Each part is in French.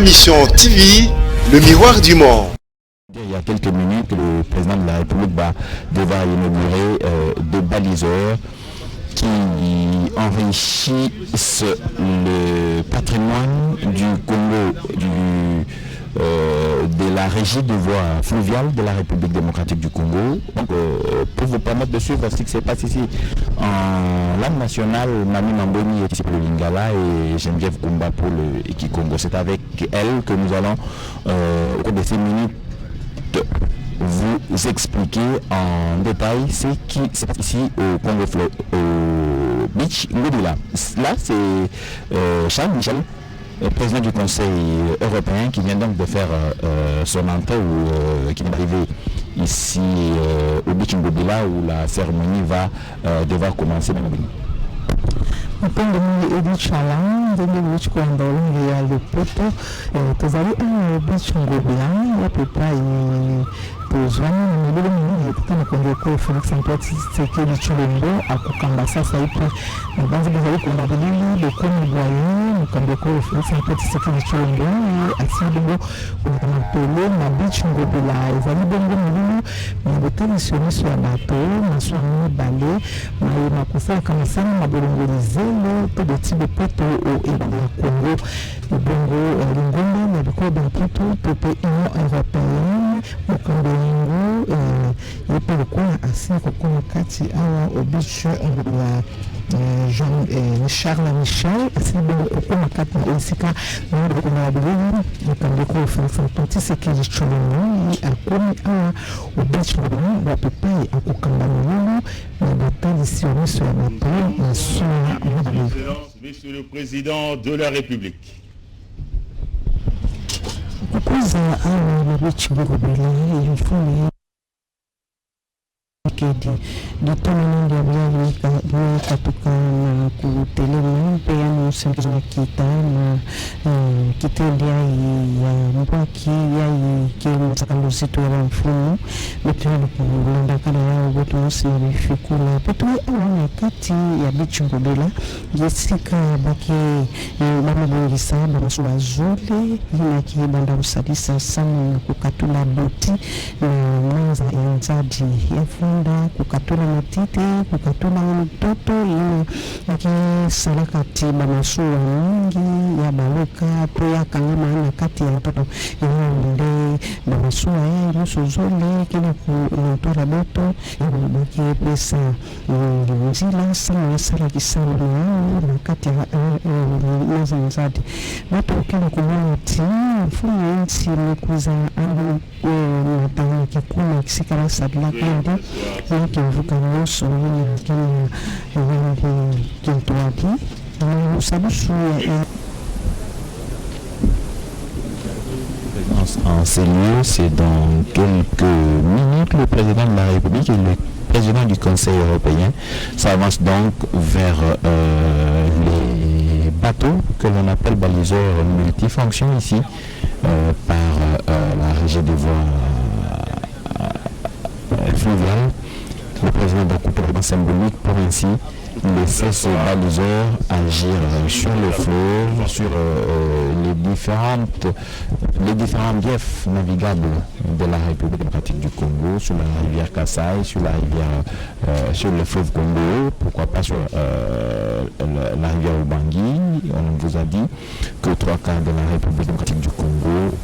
Mission TV, le miroir du monde. Il y a quelques minutes, le président de la République va devoir inaugurer des baliseurs qui enrichissent le patrimoine du Congo, de la régie de voie fluviale de la République démocratique du Congo. Donc, pour vous permettre de suivre ce qui se passe ici en langue nationale, Mami Mamboni est ici pour le Lingala et Geneviève Kumba pour le Ikikongo. C'est avec elle que nous allons, au cours de ces minutes, vous expliquer en détail ce qui se passe ici au Congo au Beach Ngobila. Là, c'est Charles Michel, président du Conseil européen, qui vient donc de faire son entrée ou qui est arrivé ici au Beach Ngobila où la cérémonie va devoir commencer. Upendo mwingi Edith Chalam, ndenge mwich kwa ndolongi ya Lepoto, tazali Beach Ngobila, wapepa pozwani na mbele mwingi kutana kwenye kwa Felix Antoine Tshisekedi Tshilombo akukamba sasa ipo na banzi bazali kumbabili de komi bwayo mukamba kwa Felix Antoine Tshisekedi Tshilombo asibongo kuna mpele na Beach Ngobila ezali bongo mwingi na botani sionisho ya bato maswami bale makosa kama sana mabolongolize tout de type de poto au Congo, le Bongo, l'Ingombe, le Congo d'un poto, le Union européenne, le Congo, et puis le coin assez comme Kati au Beach Charles Michel, assez bon au coin Kati aussi car le Congo, le Congo fait ce qui est choloni, et à comme au Beach le papa à Kokamba, mais bataille ici au sur la main, sur Monsieur le Président de la République. Kukuza awa Beach Ngobila ilifanya de tono ndio bia katuka na kutelema pia msingi wa kita na kitendia ya mbaki ya kile mtakalozito wa mfumo mtendo kulanda kana yao wote msiri fikula petu awana kati ya Beach Ngobila Jessica baki mama bongisa bamasuba zule na kibanda usadisa sana kukatula boti na mwanza ya nzadi ya funda kukatula matite kukatula mtoto ina akisalakati bamasuwa mingi ya baluka pia kangama na kati ya mtoto ina bamasuwa ya nusu zole kile kutola boto baki pesa nzila sana sala kisana na kati ya mwanza nzadi watu kile kumwana timu mfumo nchi mekuza na kikuna kisikara sadla kende qui évoque un osso en ces lieux, c'est dans quelques minutes le président de la République et le président du Conseil européen s'avance donc vers les bateaux que l'on appelle baliseurs multifonctions ici par la régie des voies fluviales. Le président va couper le symbolique pour ainsi laisser ce baliseur agir sur le fleuve, sur les différents biefs navigables de la République démocratique du Congo, sur la rivière Kassai, sur la rivière, sur le fleuve Congo, pourquoi pas sur la rivière Ubangi. On vous a dit que 3/4 de la République démocratique du Congo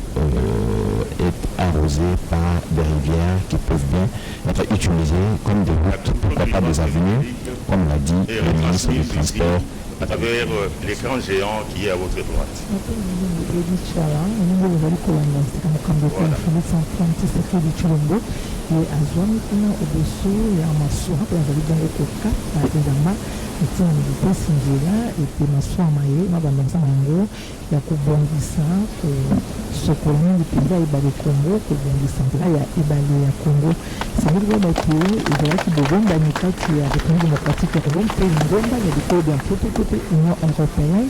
est arrosé par des rivières qui peuvent bien être utilisées comme des routes, pourquoi pas des avenues, comme l'a dit le ministre du Transport. À travers l'écran géant qui est à votre droite. Itina nilipesi njira eti maswama ye mabandamsa mango ya kubongisa sokolini lipinda ibali Congo kubongisa njira ya ibali ya Congo sangiri kwa baki izalaki bogomba nikati ya République démocratique ya Congo mpe ngomba ya dikolo ya mpote kote Union européenne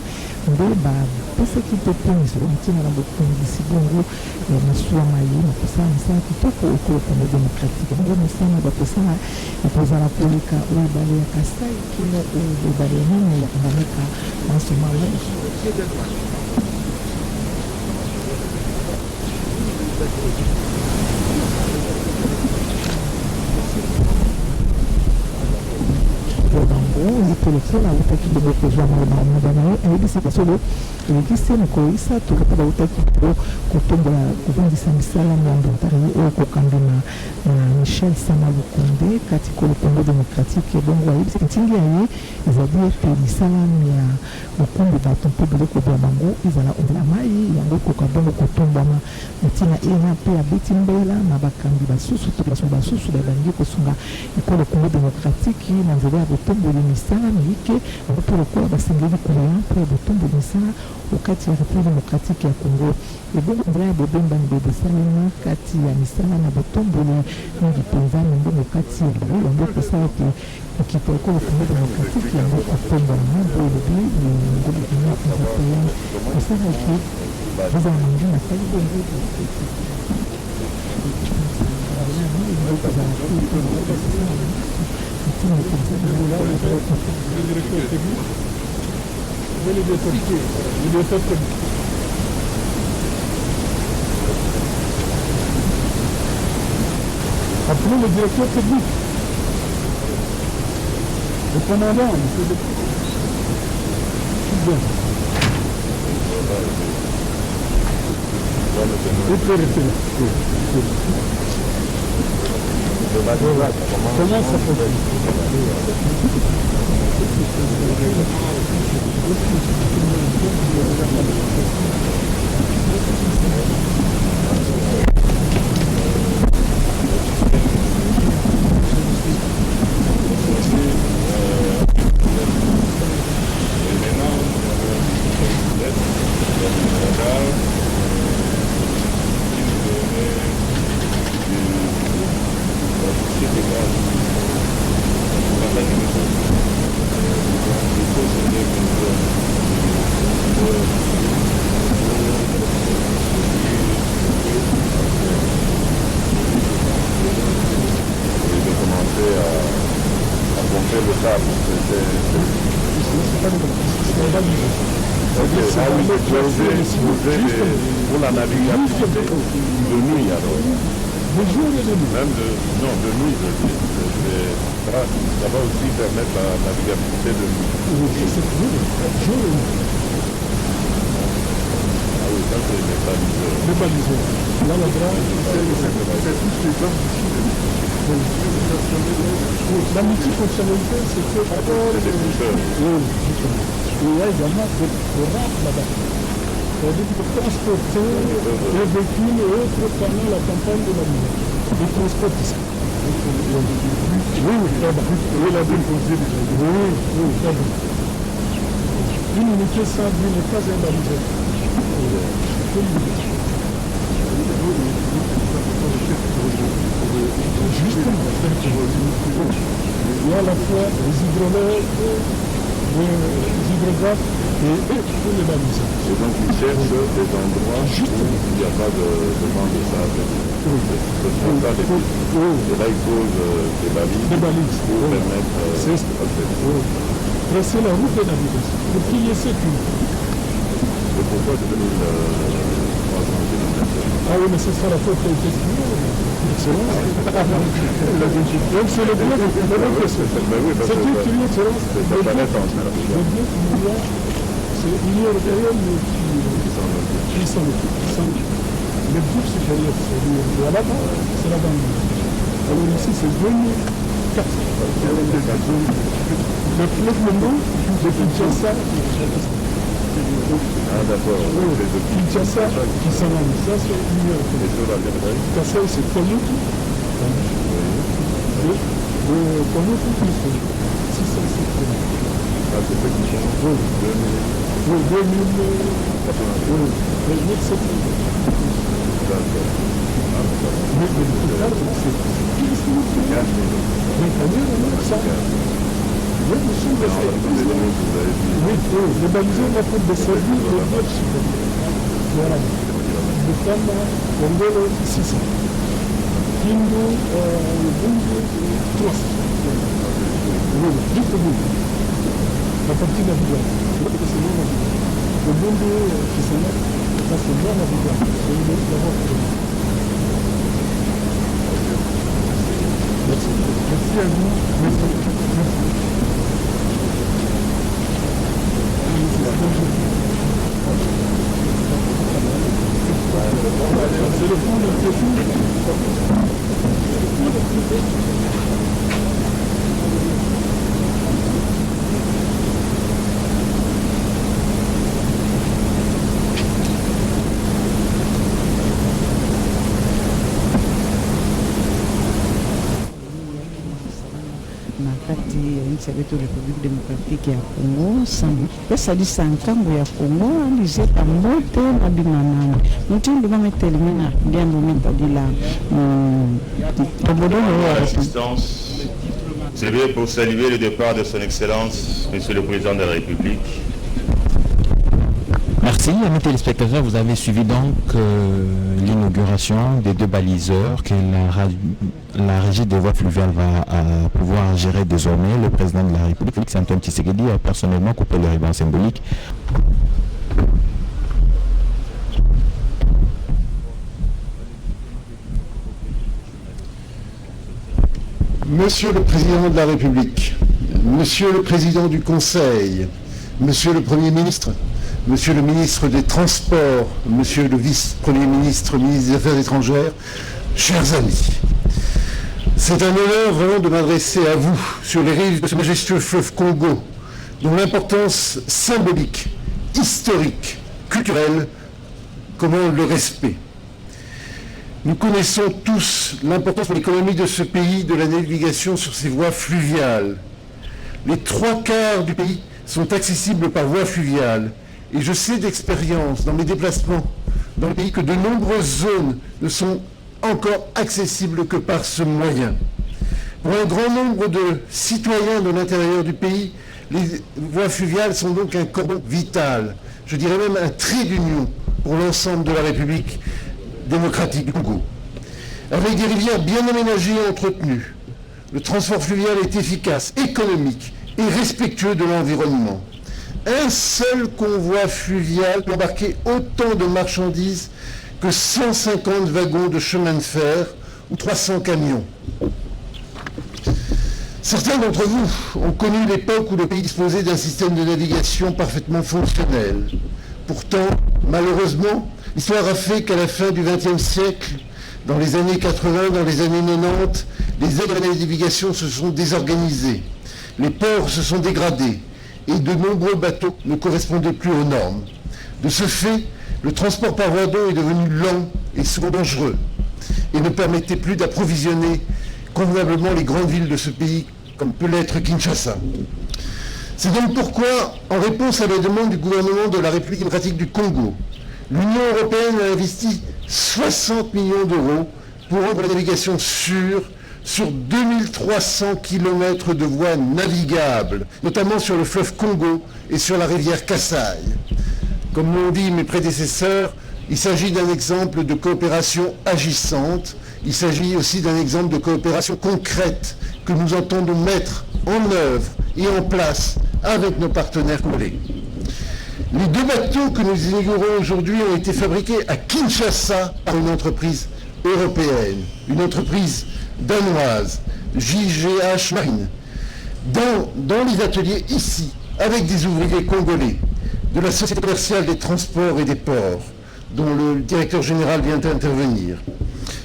nde ba pesa kitoponi so mtina na bokongisi bongo ya maswama ye makosa msana kitoko okolo Congo démocratique ngo msana ba pesa ya pozala polika o ibali ya Kasai kino de Balénie et l'Amérique en ce moment. telefona utaki dogo kujua muda naye ayibisika solo ebikisi mukolo isatu kata utaki kutombola kubandisa misala miambontari oyo kokambi na Michel Sama Lukonde kati kolo Congo démocratique bongo ayibisika ntingi yaye ezali ete misala ya bokumbi bato mpe biloko bya bango ezala ondela mai yango koka bongo kotombama ntina ena mpe abeti mbela na bakambi basusu to basusu babangi kosunga ekolo Congo démocratique na nzela ya botomboli misala mike mpo lokola basengeli koya mpo ya botomboli misala okati ya République démocratique ya Congo ebongo nzela ya bobembani bebesalema kati ya misala na botomboli mingi mpenza na mbongo kati ya bayo yango kosala ete okita ekolo Congo démocratique yango kotombama mbo elobi ngoli ina européen kosala ete ezala na ngi nasali bongo Appelez le directeur technique. Le commandant, il peut rester là. Comment ça peut pour la navigabilité de nuit alors. De jour et de nuit. Même de nuit, ça va aussi permettre la navigabilité de nuit. Oui, c'est jour et nuit. Ah oui, ça c'est les baliseurs. Les baliseurs. Là, la grande, c'est tous les gens la multifonctionnalité, c'est que d'abord, il y a également des rampes là-bas. C'est-à-dire qu'il faut transporter les véhicules et autres pendant la campagne de la nuit. Ils transportent ça. Oui, très bien. Oui, la déposé déjà. Oui, très bien. Une unité sans but n'est pas un baliseur. Justement, il y a à la fois les hydrologues, les hydrographes et les baliseurs. Et donc ils cherchent des endroits où il n'y a pas de demande de sable. Ce sont ça les pistes. Et là ils posent des balises pour permettre tracer la route de navigation pour qu'il y ait sécurité. Et pourquoi 2300 km? Ah oui, mais ce sera la faute qui a été estimée. Excellent. Donc c'est le bloc question. C'est une excellence. Le bloc, c'est l'Union européenne qui s'en occupe. Le bloc supérieur, c'est là-bas, c'est là-bas. Alors ici, c'est 2400. Le bloc maintenant, de Kinshasa, Ah d'accord. Kinshasa qui s'en va, ça c'est l'Union européenne. Kinshasa c'est Koluku. Koluku plus 650. Ah c'est ce qui change. Oui, 2700. D'accord. Mais le total c'est 15 000 km. Donc on est ça. Oui, monsieur, les baliseurs n'ont pas de service de notre supérieur. Voilà. Le Kama, Kongolo, 600. Kindu, Bundu, 300. Oui, juste Bundu. La partie navigable. C'est non navigable. Le Bundu, qui s'en est, ça c'est non navigable. C'est une d'abord. Merci à vous. C'est le fond de na kati ya nchi yetu Republique Democratique ya Congo pesa lisankango ya Congo alizeta mbote na binanani mtindo mametelemena ndiambo metadila Assistance, c'est bien pour saluer le départ de son Excellence, Monsieur le Président de la République. Merci, amis téléspectateurs. Vous avez suivi donc l'inauguration des 2 baliseurs que la régie des voies fluviales va pouvoir gérer désormais. Le président de la République, Félix Antoine Tshisekedi, a personnellement coupé le ruban symbolique. Monsieur le Président de la République, Monsieur le Président du Conseil, Monsieur le Premier ministre, Monsieur le ministre des Transports, Monsieur le Vice-Premier ministre, ministre des Affaires étrangères, chers amis, c'est un honneur vraiment de m'adresser à vous sur les rives de ce majestueux fleuve Congo, dont l'importance symbolique, historique, culturelle commande le respect. Nous connaissons tous l'importance pour l'économie de ce pays de la navigation sur ses voies fluviales. Les 3/4 du pays sont accessibles par voie fluviale. Et je sais d'expérience dans mes déplacements dans le pays que de nombreuses zones ne sont encore accessibles que par ce moyen. Pour un grand nombre de citoyens de l'intérieur du pays, les voies fluviales sont donc un cordon vital, je dirais même un trait d'union pour l'ensemble de la République démocratique du Congo. Avec des rivières bien aménagées et entretenues, le transport fluvial est efficace, économique et respectueux de l'environnement. Un seul convoi fluvial peut embarquer autant de marchandises que 150 wagons de chemin de fer ou 300 camions. Certains d'entre vous ont connu l'époque où le pays disposait d'un système de navigation parfaitement fonctionnel. Pourtant, malheureusement, l'histoire a fait qu'à la fin du XXe siècle, dans les années 80, dans les années 90, les aides à la navigation se sont désorganisées, les ports se sont dégradés, et de nombreux bateaux ne correspondaient plus aux normes. De ce fait, le transport par voie d'eau est devenu lent et souvent dangereux et ne permettait plus d'approvisionner convenablement les grandes villes de ce pays, comme peut l'être Kinshasa. C'est donc pourquoi, en réponse à la demande du gouvernement de la République démocratique du Congo, l'Union européenne a investi 60 millions d'euros pour rendre la navigation sûre sur 2300 km de voies navigables, notamment sur le fleuve Congo et sur la rivière Kasaï. Comme l'ont dit mes prédécesseurs, il s'agit d'un exemple de coopération agissante, il s'agit aussi d'un exemple de coopération concrète que nous entendons mettre en œuvre et en place avec nos partenaires congolais. Les 2 bateaux que nous inaugurons aujourd'hui ont été fabriqués à Kinshasa par une entreprise européenne, une entreprise danoise, JGH Marine, dans les ateliers ici, avec des ouvriers congolais, de la Société commerciale des transports et des ports, dont le directeur général vient d'intervenir.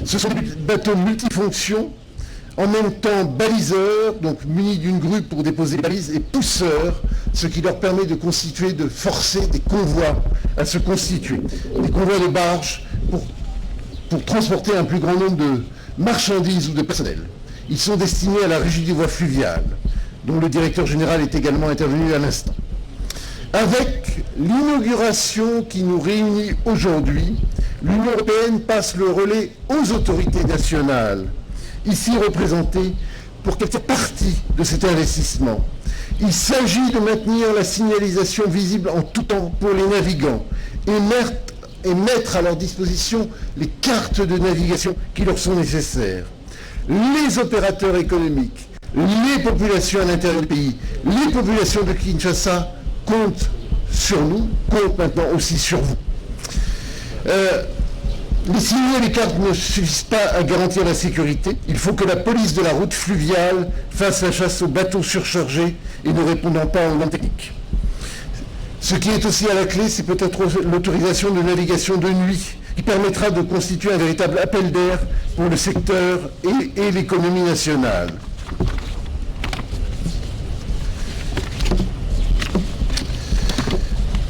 Ce sont des bateaux multifonctions, en même temps baliseurs, donc munis d'une grue pour déposer les balises, et pousseurs, ce qui leur permet de forcer des convois à se constituer, des convois de barges pour transporter un plus grand nombre de marchandises ou de personnel. Ils sont destinés à la régie des voies fluviales, dont le directeur général est également intervenu à l'instant. Avec l'inauguration qui nous réunit aujourd'hui, l'Union européenne passe le relais aux autorités nationales, ici représentées, pour qu'elles fassent partie de cet investissement. Il s'agit de maintenir la signalisation visible en tout temps pour les navigants et mettre à leur disposition les cartes de navigation qui leur sont nécessaires. Les opérateurs économiques, les populations à l'intérieur du pays, les populations de Kinshasa comptent sur nous, comptent maintenant aussi sur vous. Les signaux et les cartes ne suffisent pas à garantir la sécurité. Il faut que la police de la route fluviale fasse la chasse aux bateaux surchargés et ne répondant pas aux normes techniques. Ce qui est aussi à la clé, c'est peut-être l'autorisation de navigation de nuit, qui permettra de constituer un véritable appel d'air pour le secteur et l'économie nationale.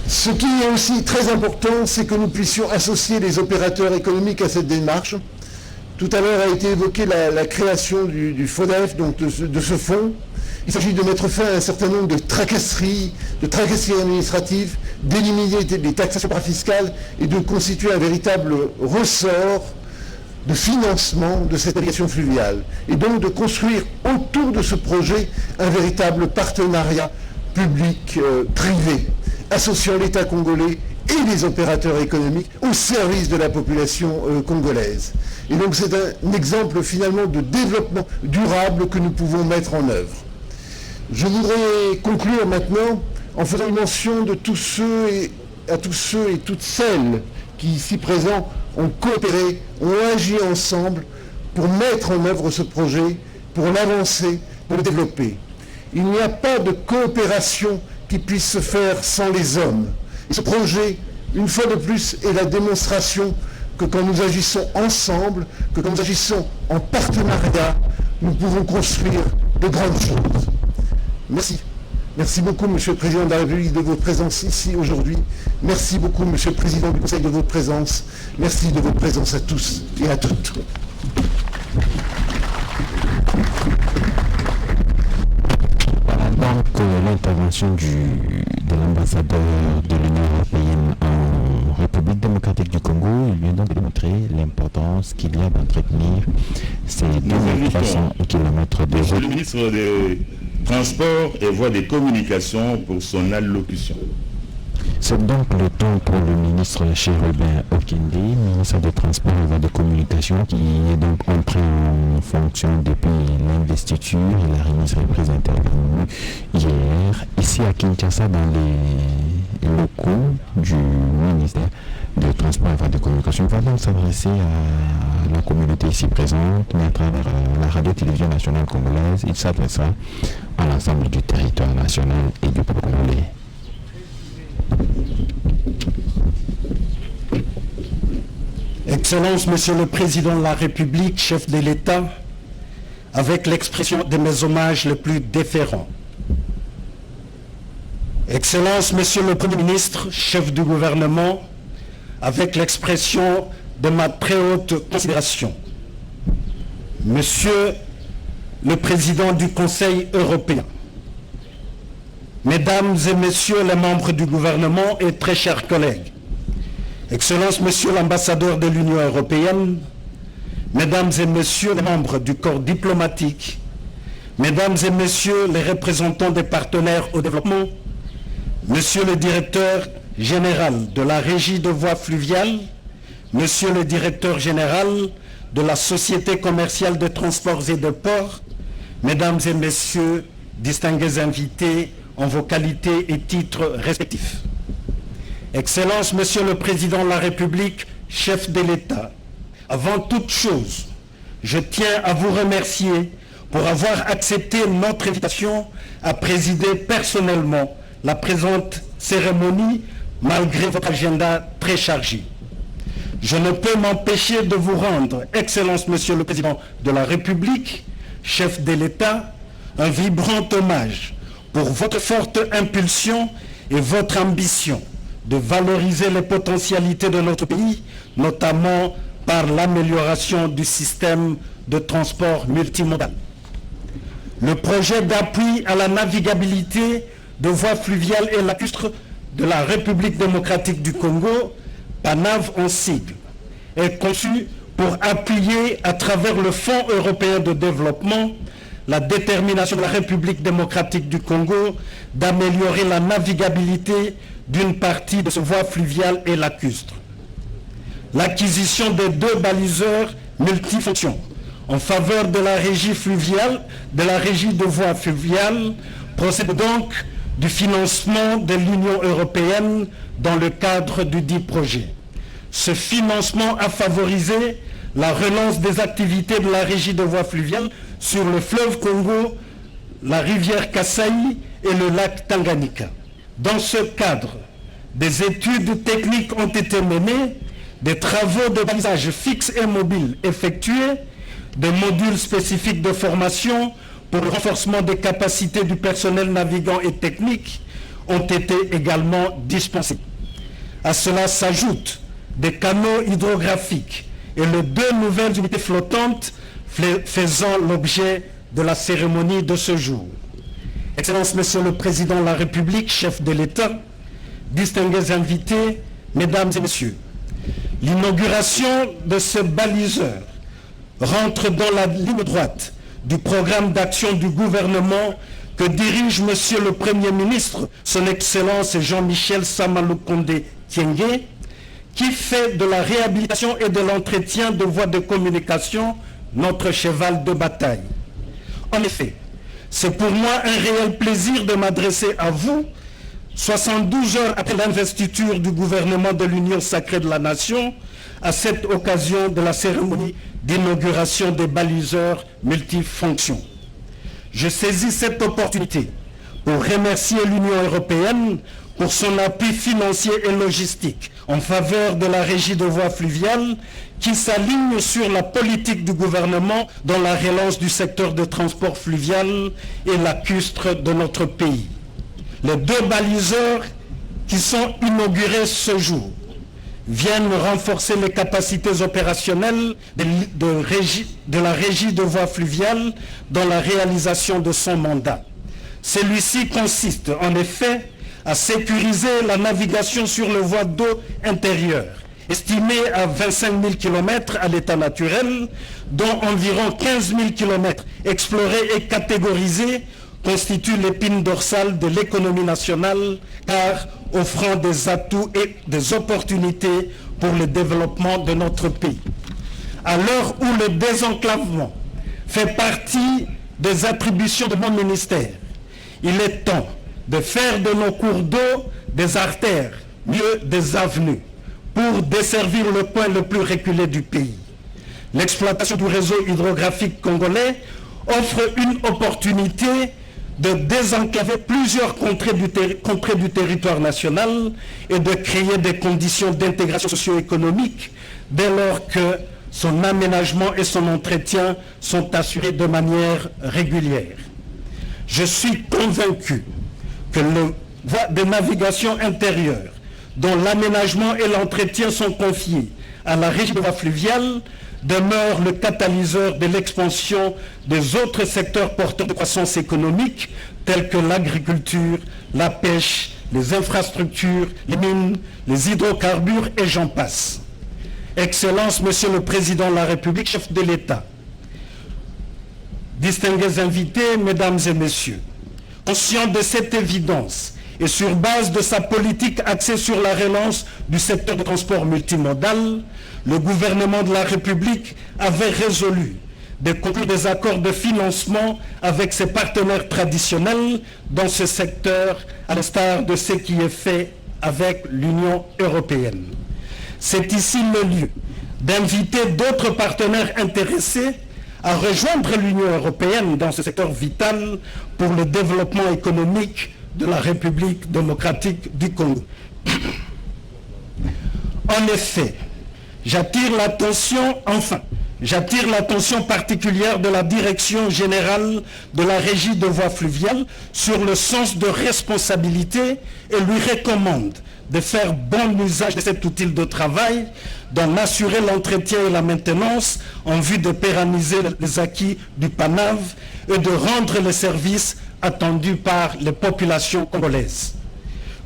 Ce qui est aussi très important, c'est que nous puissions associer les opérateurs économiques à cette démarche. Tout à l'heure a été évoquée la création du FONEF, donc de ce fonds. Il s'agit de mettre fin à un certain nombre de tracasseries administratives, d'éliminer les taxations parafiscales et de constituer un véritable ressort de financement de cette navigation fluviale. Et donc de construire autour de ce projet un véritable partenariat public-privé, associant l'État congolais et les opérateurs économiques au service de la population congolaise. Et donc c'est un exemple finalement de développement durable que nous pouvons mettre en œuvre. Je voudrais conclure maintenant en faisant une mention de tous ceux et toutes celles qui ici présents ont coopéré, ont agi ensemble pour mettre en œuvre ce projet, pour l'avancer, pour le développer. Il n'y a pas de coopération qui puisse se faire sans les hommes. Et ce projet, une fois de plus, est la démonstration que quand nous agissons ensemble, que quand nous agissons en partenariat, nous pouvons construire de grandes choses. Merci. Merci beaucoup, Monsieur le Président de la République, de votre présence ici aujourd'hui. Merci beaucoup, Monsieur le Président du Conseil, de votre présence. Merci de votre présence à tous et à toutes. Donc l'intervention de l'ambassadeur de l'Union européenne en République démocratique du Congo, il vient donc de démontrer l'importance qu'il y a d'entretenir ces 2300 km de route. Le ministre des Transports et Voies des Communications pour son allocution. C'est donc le temps pour le ministre Chérubin Okinde, ministre des Transports et de Communication, qui est donc entré en fonction depuis l'investiture. Il a remis ses représentants hier, ici à Kinshasa, dans les locaux du ministère des Transports et de Communication. Il va donc s'adresser à la communauté ici présente, mais à travers la radio-télévision nationale congolaise. Il s'adressera à l'ensemble du territoire national et du peuple congolais. Excellence, Monsieur le Président de la République, chef de l'État, avec l'expression de mes hommages les plus déférents. Excellence, Monsieur le Premier ministre, chef du gouvernement, avec l'expression de ma très haute considération. Monsieur le Président du Conseil européen, Mesdames et Messieurs les membres du gouvernement et très chers collègues, Excellence, Monsieur l'ambassadeur de l'Union européenne, Mesdames et Messieurs les membres du corps diplomatique, Mesdames et Messieurs les représentants des partenaires au développement, Monsieur le directeur général de la Régie de voies fluviales, Monsieur le directeur général de la Société commerciale de transports et de ports, Mesdames et Messieurs, distingués invités en vos qualités et titres respectifs. Excellence, Monsieur le Président de la République, chef de l'État, avant toute chose, je tiens à vous remercier pour avoir accepté notre invitation à présider personnellement la présente cérémonie malgré votre agenda très chargé. Je ne peux m'empêcher de vous rendre, Excellence, Monsieur le Président de la République, chef de l'État, un vibrant hommage pour votre forte impulsion et votre ambition de valoriser les potentialités de notre pays, notamment par l'amélioration du système de transport multimodal. Le projet d'appui à la navigabilité de voies fluviales et lacustres de la République démocratique du Congo, PANAV en sigle, est conçu pour appuyer à travers le Fonds européen de développement la détermination de la République démocratique du Congo d'améliorer la navigabilité d'une partie de ces voies fluviales et lacustres. L'acquisition des 2 baliseurs multifonctions en faveur de la régie fluviale, de la régie de voies fluviales, procède donc du financement de l'Union européenne dans le cadre du dit projet. Ce financement a favorisé la relance des activités de la régie de voies fluviales sur le fleuve Congo, la rivière Kasaï et le lac Tanganyika. Dans ce cadre, des études techniques ont été menées, des travaux de balisage fixe et mobile effectués, des modules spécifiques de formation pour le renforcement des capacités du personnel navigant et technique ont été également dispensés. À cela s'ajoutent des canaux hydrographiques et les 2 nouvelles unités flottantes faisant l'objet de la cérémonie de ce jour. Excellences, Monsieur le Président de la République, chef de l'État, distingués invités, Mesdames et Messieurs, l'inauguration de ce baliseur rentre dans la ligne droite du programme d'action du gouvernement que dirige Monsieur le Premier ministre, Son Excellence Jean-Michel Sama-Lukonde Kyenge, qui fait de la réhabilitation et de l'entretien de voies de communication notre cheval de bataille. En effet, c'est pour moi un réel plaisir de m'adresser à vous, 72 heures après l'investiture du gouvernement de l'Union sacrée de la Nation, à cette occasion de la cérémonie d'inauguration des baliseurs multifonctions. Je saisis cette opportunité pour remercier l'Union européenne pour son appui financier et logistique en faveur de la régie de voies fluviales qui s'aligne sur la politique du gouvernement dans la relance du secteur de transport fluvial et lacustre de notre pays. Les 2 baliseurs qui sont inaugurés ce jour viennent renforcer les capacités opérationnelles de la régie de voies fluviales dans la réalisation de son mandat. Celui-ci consiste en effet à sécuriser la navigation sur les voies d'eau intérieures, estimées à 25 000 km à l'état naturel, dont environ 15 000 km explorés et catégorisés constituent l'épine dorsale de l'économie nationale, car offrant des atouts et des opportunités pour le développement de notre pays. À l'heure où le désenclavement fait partie des attributions de mon ministère, il est temps de faire de nos cours d'eau des artères, mieux des avenues, pour desservir le point le plus reculé du pays. L'exploitation du réseau hydrographique congolais offre une opportunité de désenclaver plusieurs contrées du territoire national et de créer des conditions d'intégration socio-économique dès lors que son aménagement et son entretien sont assurés de manière régulière. Je suis convaincu que les voies de navigation intérieure dont l'aménagement et l'entretien sont confiés à la régie de voies fluviales demeure le catalyseur de l'expansion des autres secteurs porteurs de croissance économique tels que l'agriculture, la pêche, les infrastructures, les mines, les hydrocarbures et j'en passe. Excellences, Monsieur le Président de la République, chef de l'État, distingués invités, Mesdames et Messieurs, conscient de cette évidence et sur base de sa politique axée sur la relance du secteur de transport multimodal, le gouvernement de la République avait résolu de conclure des accords de financement avec ses partenaires traditionnels dans ce secteur, à l'instar de ce qui est fait avec l'Union européenne. C'est ici le lieu d'inviter d'autres partenaires intéressés à rejoindre l'Union européenne dans ce secteur vital pour le développement économique de la République démocratique du Congo. En effet, j'attire l'attention particulière de la Direction générale de la régie de voies fluviales sur le sens de responsabilité et lui recommande de faire bon usage de cet outil de travail, d'en assurer l'entretien et la maintenance en vue de pérenniser les acquis du PANAV et de rendre les services attendus par les populations congolaises.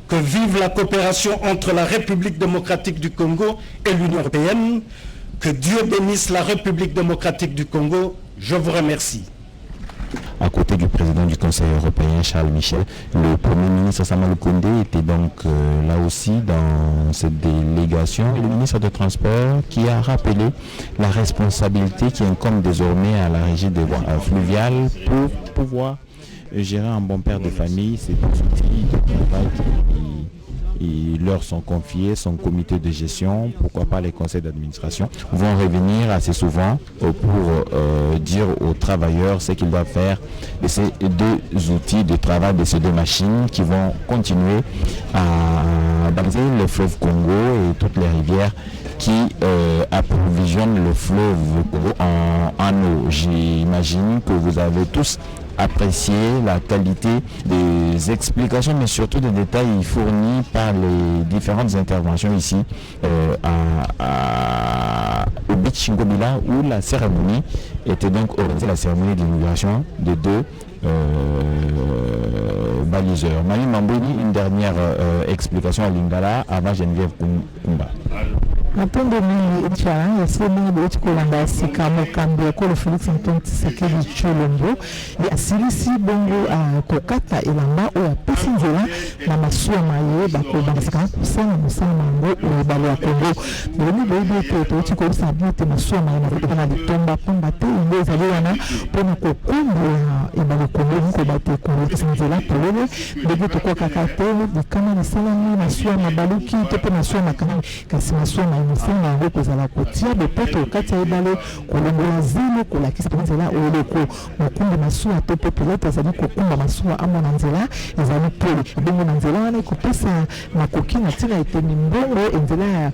Que vive la coopération entre la République démocratique du Congo et l'Union européenne. Que Dieu bénisse la République démocratique du Congo. Je vous remercie. À côté du président du Conseil européen, Charles Michel, le Premier ministre Sama-Lukonde était donc là aussi dans cette délégation. Le ministre des Transports qui a rappelé la responsabilité qui incombe désormais à la régie des voies fluviales pour pouvoir gérer un bon père de famille ces outils de travail ils leur sont confiés, son comité de gestion, pourquoi pas les conseils d'administration, vont revenir assez souvent pour dire aux travailleurs ce qu'ils doivent faire de ces deux outils de travail, de ces deux machines qui vont continuer à baliser le fleuve Congo et toutes les rivières qui approvisionnent le fleuve Congo en eau. J'imagine que vous avez tous apprécié la qualité des explications, mais surtout des détails fournis par les différentes interventions ici au Beach Ngobila, où la cérémonie était donc organisée, la cérémonie d'inauguration de deux baliseurs. Mami Mambouni, une dernière explication à Lingala avant Geneviève Kumba. Mapendo mili cha yasema boti kolanda sika mokambi ya kolo Felix Antoine Tshisekedi Tshilombo ya asilisi bongo kokata elamba o apesi nzela na masuwa maye bakobandisaka kusana musana mango o balo ya Kongo boni boyebe to tiko sabite masuwa maye na litomba pamba te ingoza wana pona kokombola ebalo Kongo ko bate ko nzela polele bebe to kokaka te dikama na salami masuwa mabaluki to pe masuwa makana kasi masuwa musanga ngo kozala kotia bepoto kati ya ebale kolongola zelo kolakisa nzela oloko mokumbi masuwa to pe pilote azali kokumba masuwa amona nzela ezali pole bongo na nzela wana kopesa na kokina tina eteni mbongo nzela ya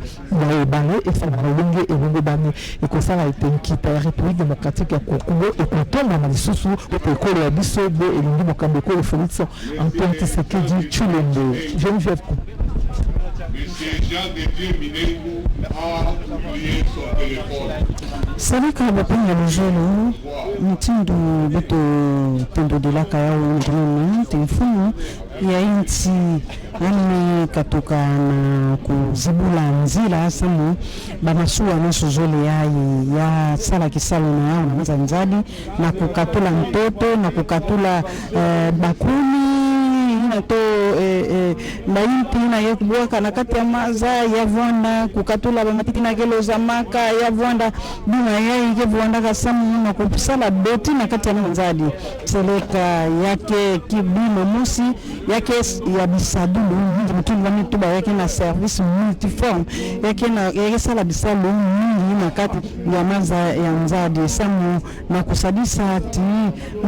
ebale esala molonge elongo bani ekosala etenkita ya République démocratique ya Congo ekotomba na lisusu po ekolo ya biso bo elingi mokambi ekolo Félix Antoine Tshisekedi Tshilombo. Geneviève Salika bapanga lejelo mtindo beto tendo de la kaya ndrona telefoni ya inti yani katoka na kuzibula nzila samu bamasuwa nusu zole ya sala kisalo na yao na mazanzadi na kukatula mtoto na kukatula bakuli to maiti na yekubwaka na kati ya maza ya vonda kukatula bamatiti na kelo za maka ya vonda bina yai ke vonda kasamu na kusala boti na kati ya manzadi seleka yake kibino musi yake ya bisadulu mtu ngani tuba yake na service multiforme yake sala bisalu na kati ya maza ya nzadi samu na kusadisa ati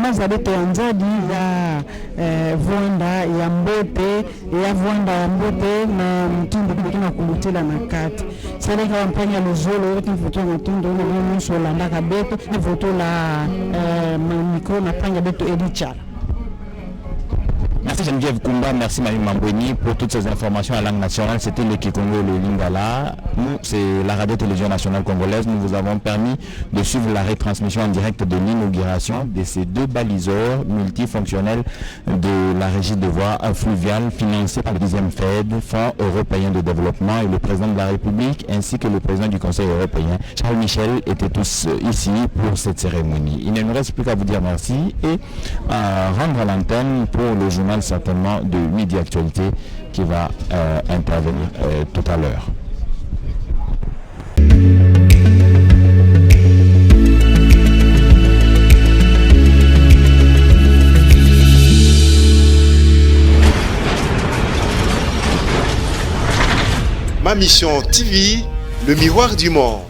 maza beto ya nzadi ya vonda ya mbote ya vonda ya mbote na mtindo kina kulutila na kati seleka wampanya lozolo yote mfoto na mtindo na nusu landa kabeto ni foto la micro na panya beto edicha. Merci Geneviève Kumba, merci Mami Mambweni pour toutes ces informations à langue nationale. C'était le Kikongo, le Lingala. Nous, c'est la radio-télévision nationale congolaise. Nous vous avons permis de suivre la retransmission en direct de l'inauguration de ces deux baliseurs multifonctionnels de la régie de voies fluviales financés par le 10e FED, Fonds européen de développement, et le président de la République ainsi que le président du Conseil européen, Charles Michel, étaient tous ici pour cette cérémonie. Il ne nous reste plus qu'à vous dire merci et à rendre l'antenne pour le journal certainement de Midi Actualité qui va intervenir tout à l'heure. Ma mission TV, le miroir du monde.